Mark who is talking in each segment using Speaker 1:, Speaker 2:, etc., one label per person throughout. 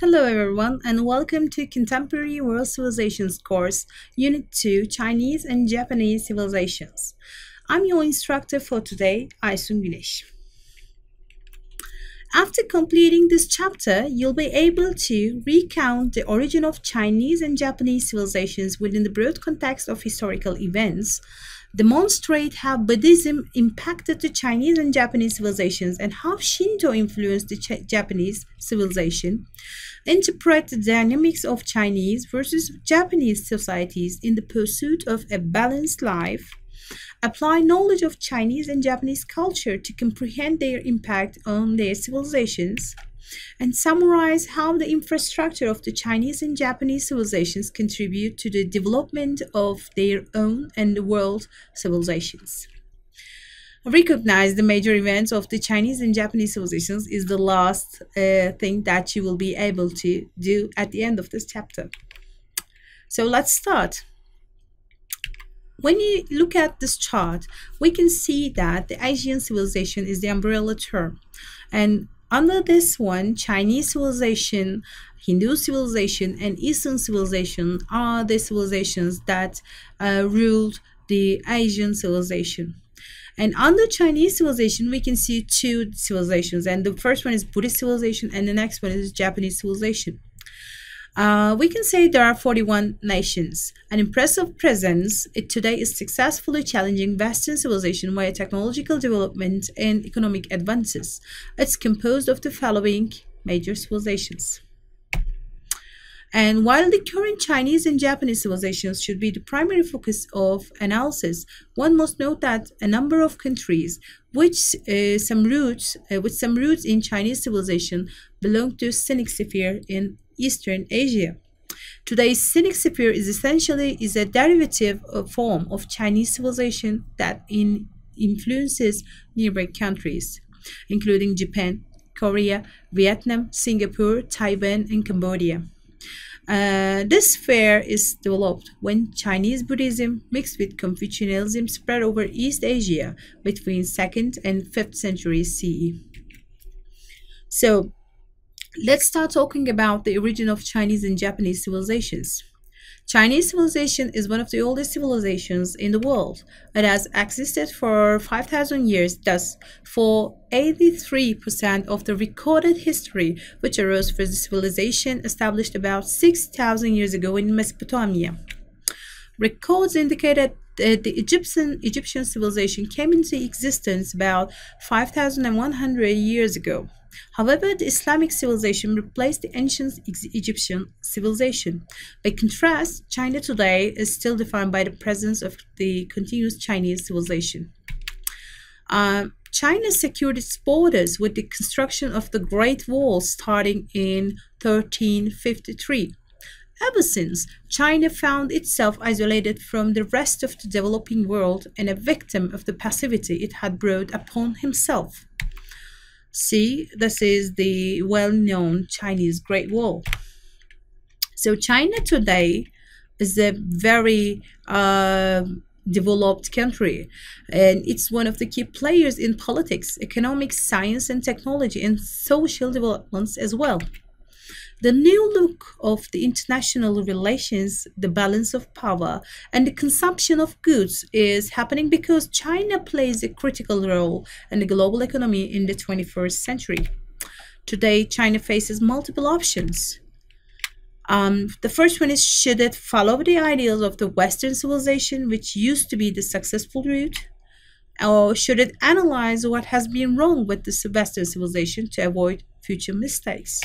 Speaker 1: Hello everyone and welcome to Contemporary World Civilizations course, Unit 2, Chinese and Japanese Civilizations. I'm your instructor for today, Aysun Güneş. After completing this chapter, you'll be able to recount the origin of Chinese and Japanese civilizations within the broad context of historical events, demonstrate how Buddhism impacted the Chinese and Japanese civilizations and how Shinto influenced the Japanese civilization, interpret the dynamics of Chinese versus Japanese societies in the pursuit of a balanced life, apply knowledge of Chinese and Japanese culture to comprehend their impact on their civilizations, and summarize how the infrastructure of the Chinese and Japanese civilizations contribute to the development of their own and the world civilizations. Recognize the major events of the Chinese and Japanese civilizations is the last thing that you will be able to do at the end of this chapter. So let's start. When you look at this chart, we can see that the Asian civilization is the umbrella term. And under this one, Chinese civilization, Hindu civilization, and Eastern civilization are the civilizations that ruled the Asian civilization. And under Chinese civilization, we can see two civilizations. And the first one is Buddhist civilization, and the next one is Japanese civilization. We can say there are 41 nations. An impressive presence, it today is successfully challenging Western civilization via technological development and economic advances. It's composed of the following major civilizations. And while the current Chinese and Japanese civilizations should be the primary focus of analysis, one must note that a number of countries with some roots in Chinese civilization belong to Sinic sphere in Eastern Asia. Today's Sinic sphere is essentially a derivative form of Chinese civilization that influences nearby countries, including Japan, Korea, Vietnam, Singapore, Taiwan, and Cambodia. This sphere is developed when Chinese Buddhism mixed with Confucianism spread over East Asia between 2nd and 5th centuries CE. So, let's start talking about the origin of Chinese and Japanese civilizations. Chinese civilization is one of the oldest civilizations in the world. It has existed for 5,000 years, thus for 83% of the recorded history, which arose from the civilization established about 6,000 years ago in Mesopotamia. Records indicate that the Egyptian civilization came into existence about 5,100 years ago. However, the Islamic civilization replaced the ancient Egyptian civilization. By contrast, China today is still defined by the presence of the continuous Chinese civilization. China secured its borders with the construction of the Great Wall starting in 1353. Ever since, China found itself isolated from the rest of the developing world and a victim of the passivity it had brought upon himself. See, this is the well-known Chinese Great Wall. So China today is a very developed country, and it's one of the key players in politics, economics, science and technology, and social developments as well. The new look of the international relations, the balance of power, and the consumption of goods is happening because China plays a critical role in the global economy in the 21st century. Today, China faces multiple options. The first one is, should it follow the ideals of the Western civilization, which used to be the successful route? Or should it analyze what has been wrong with the Western civilization to avoid future mistakes?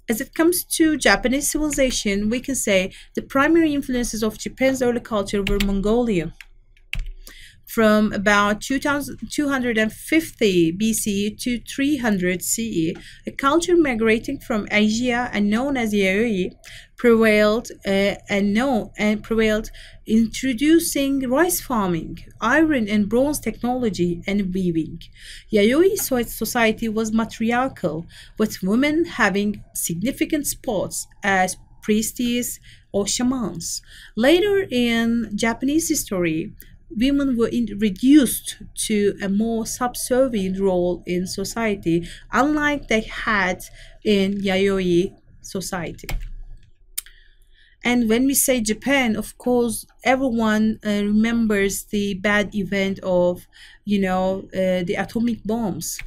Speaker 1: As it comes to Japanese civilization, we can say the primary influences of Japan's early culture were Mongolian. From about 250 BCE to 300 CE, a culture migrating from Asia and known as Yayoi prevailed, introducing rice farming, iron and bronze technology, and weaving. Yayoi society was matriarchal, with women having significant spots as priestesses or shamans. Later in Japanese history, women were reduced to a more subservient role in society, unlike they had in Yayoi society. And when we say Japan, of course, everyone remembers the bad event of, the atomic bombs.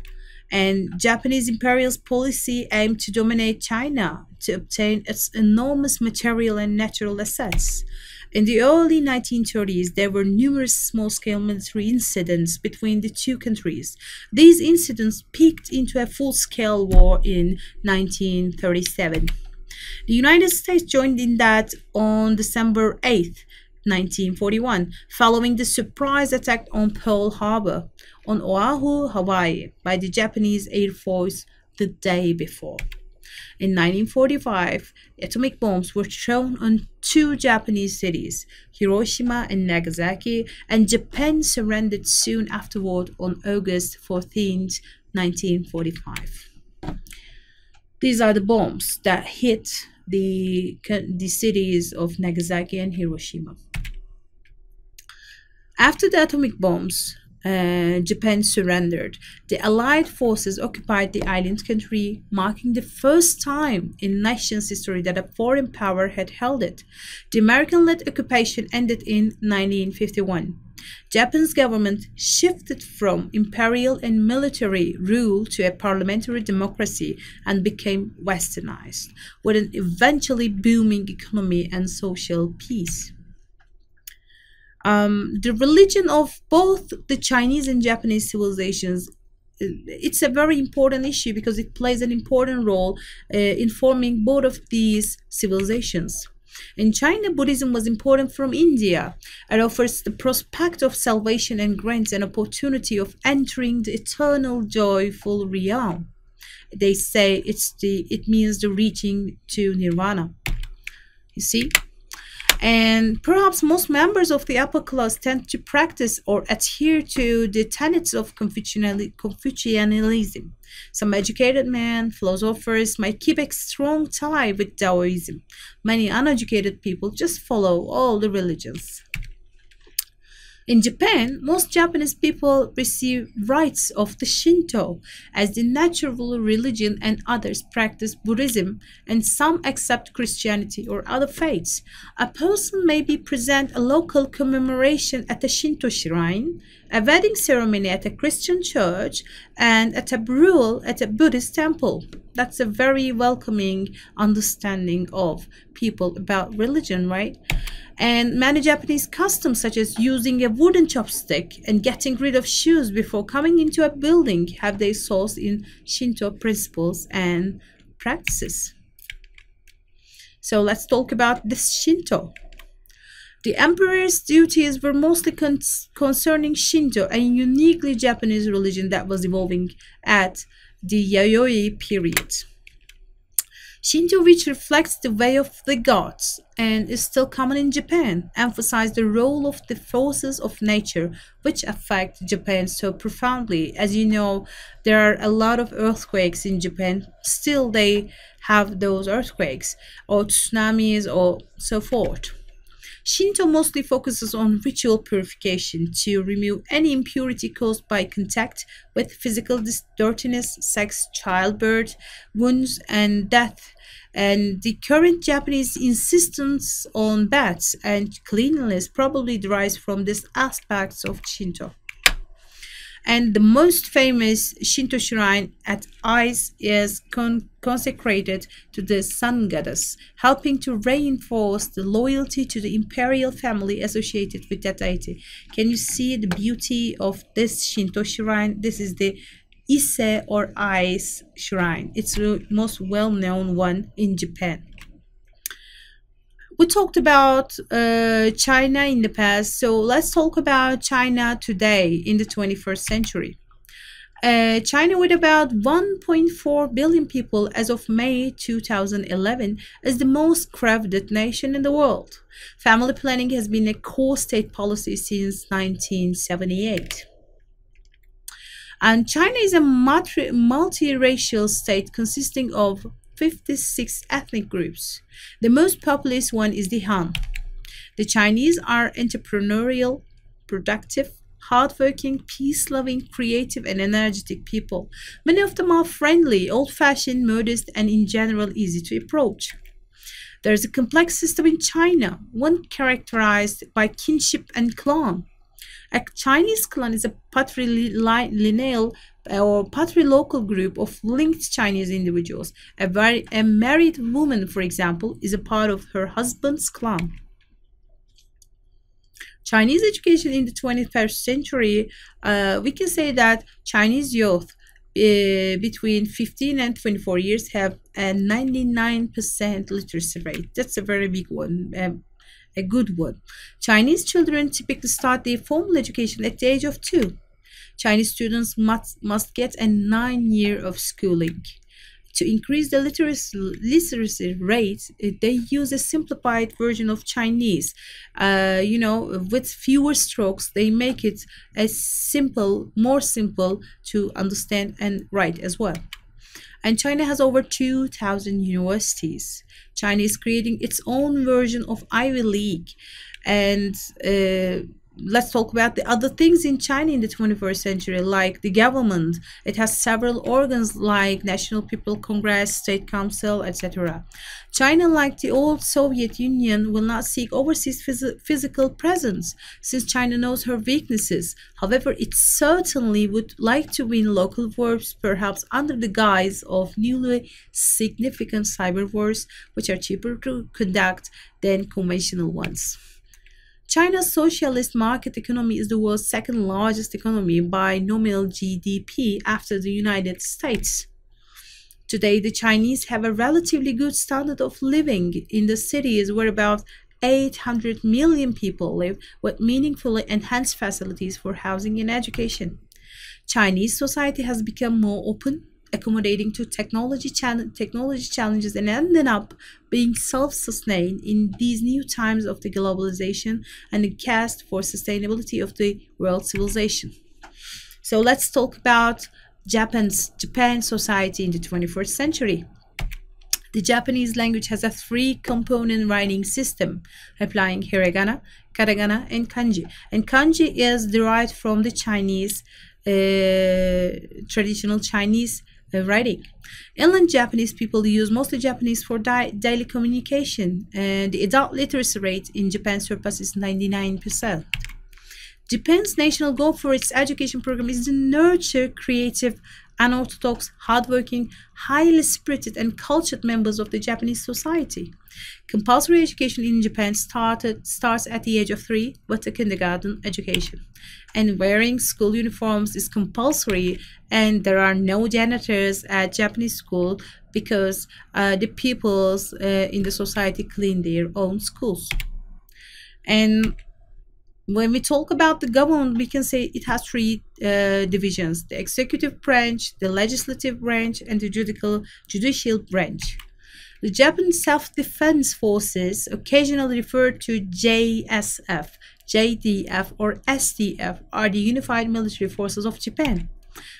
Speaker 1: And Japanese imperial policy aimed to dominate China to obtain its enormous material and natural assets. In the early 1930s, there were numerous small-scale military incidents between the two countries. These incidents peaked into a full-scale war in 1937. The United States joined in that on December 8th, 1941, following the surprise attack on Pearl Harbor on Oahu, Hawaii, by the Japanese Air Force the day before. In 1945, atomic bombs were thrown on two Japanese cities, Hiroshima and Nagasaki, and Japan surrendered soon afterward on August 14th, 1945. These are the bombs that hit the cities of Nagasaki and Hiroshima. After the atomic bombs, Japan surrendered. The Allied forces occupied the island country, marking the first time in nation's history that a foreign power had held it. The American-led occupation ended in 1951. Japan's government shifted from imperial and military rule to a parliamentary democracy and became westernized, with an eventually booming economy and social peace. The religion of both the Chinese and Japanese civilizations, it's a very important issue because it plays an important role in forming both of these civilizations. In China, Buddhism was imported from India. It offers the prospect of salvation and grants an opportunity of entering the eternal joyful realm. They say it means the reaching to nirvana. You see? And perhaps most members of the upper class tend to practice or adhere to the tenets of Confucianism. Some educated men, philosophers might keep a strong tie with Taoism. Many uneducated people just follow all the religions. In Japan, most Japanese people receive rites of the Shinto as the natural religion, and others practice Buddhism, and some accept Christianity or other faiths. A person may be present a local commemoration at a Shinto shrine, a wedding ceremony at a Christian church, and a tableau at a Buddhist temple. That's a very welcoming understanding of people about religion, right? And many Japanese customs, such as using a wooden chopstick and getting rid of shoes before coming into a building, have their source in Shinto principles and practices. So let's talk about this Shinto. The emperor's duties were mostly concerning Shinto, a uniquely Japanese religion that was evolving at the Yayoi period. Shinto, which reflects the way of the gods and is still common in Japan, emphasized the role of the forces of nature which affect Japan so profoundly. As you know, there are a lot of earthquakes in Japan. Still, they have those earthquakes or tsunamis or so forth. Shinto mostly focuses on ritual purification to remove any impurity caused by contact with physical dirtiness, sex, childbirth, wounds, and death. And the current Japanese insistence on baths and cleanliness probably derives from these aspects of Shinto. And the most famous Shinto shrine at Ise is consecrated to the sun goddess, helping to reinforce the loyalty to the imperial family associated with that deity. Can you see the beauty of this Shinto shrine? This is the Ise or Ise shrine. It's the most well-known one in Japan. We talked about China in the past, so let's talk about China today in the 21st century. China, with about 1.4 billion people as of May 2011, is the most crowded nation in the world. Family planning has been a core state policy since 1978. And China is a multiracial state consisting of 56 ethnic groups. The most populous one is the Han. The Chinese are entrepreneurial, productive, hardworking, peace-loving, creative, and energetic people. Many of them are friendly, old-fashioned, modest, and in general easy to approach. There is a complex system in China, one characterized by kinship and clan. A Chinese clan is a patrilineal or patrilocal group of linked Chinese individuals. A married woman, for example, is a part of her husband's clan. Chinese education in the 21st century, we can say that Chinese youth between 15 and 24 years have a 99% literacy rate. That's a very big one. A good one. Chinese children typically start their formal education at the age of 2. Chinese students must get a 9-year of schooling. To increase the literacy rate, they use a simplified version of Chinese. With fewer strokes, they make it more simple to understand and write as well. And China has over 2,000 universities. China is creating its own version of Ivy League. And let's talk about the other things in China in the 21st century, like the government. It has several organs like National People Congress, State Council, etc. China, like the old Soviet Union, will not seek overseas physical presence, since China knows her weaknesses. However, it certainly would like to win local wars, perhaps under the guise of newly significant cyber wars, which are cheaper to conduct than conventional ones. China's socialist market economy is the world's second largest economy by nominal GDP after the United States. Today, the Chinese have a relatively good standard of living in the cities where about 800 million people live, with meaningfully enhanced facilities for housing and education. Chinese society has become more open, accommodating to technology challenges, and ended up being self-sustained in these new times of the globalization and the quest for sustainability of the world civilization. So let's talk about Japan society in the 21st century. The Japanese language has a 3-component writing system, applying hiragana, katakana, and kanji. And kanji is derived from the Chinese, traditional Chinese writing. Inland Japanese people use mostly Japanese for daily communication, and the adult literacy rate in Japan surpasses 99%. Japan's national goal for its education program is to nurture creative, unorthodox, hardworking, highly spirited, and cultured members of the Japanese society. Compulsory education in Japan starts at the age of 3 with the kindergarten education. And wearing school uniforms is compulsory, and there are no janitors at Japanese school because the peoples in the society clean their own schools. And when we talk about the government, we can say it has 3 divisions: the executive branch, the legislative branch, and the judicial branch. The Japanese Self-Defense Forces, occasionally referred to JSF, JDF, or SDF, are the unified military forces of Japan.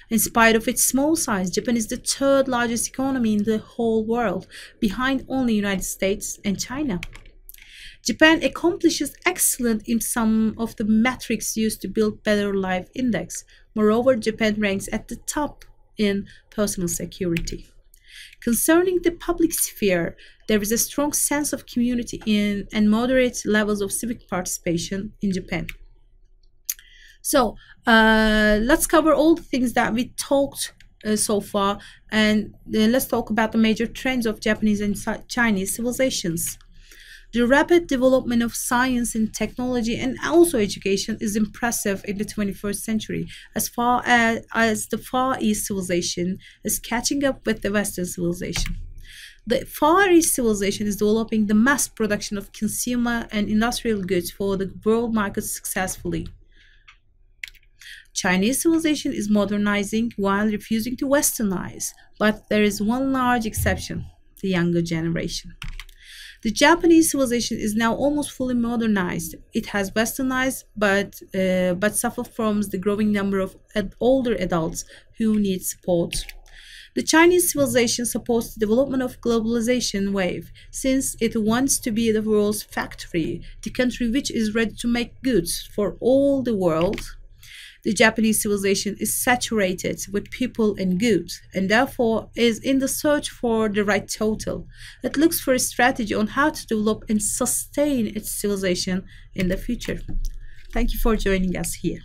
Speaker 1: In spite of its small size, Japan is the 3rd largest economy in the whole world, behind only the United States and China. Japan accomplishes excellent in some of the metrics used to build Better Life Index. Moreover, Japan ranks at the top in personal security. Concerning the public sphere, there is a strong sense of community and moderate levels of civic participation in Japan. So let's cover all the things that we talked so far, and let's talk about the major trends of Japanese and Chinese civilizations. The rapid development of science and technology and also education is impressive in the 21st century, as far as the Far East civilization is catching up with the Western civilization. The Far East civilization is developing the mass production of consumer and industrial goods for the world market successfully. Chinese civilization is modernizing while refusing to westernize, but there is one large exception: the younger generation. The Japanese civilization is now almost fully modernized. It has westernized, but suffers from the growing number of older adults who need support. The Chinese civilization supports the development of globalization wave since it wants to be the world's factory, the country which is ready to make goods for all the world. The Japanese civilization is saturated with people and goods and therefore is in the search for the right total. It looks for a strategy on how to develop and sustain its civilization in the future. Thank you for joining us here.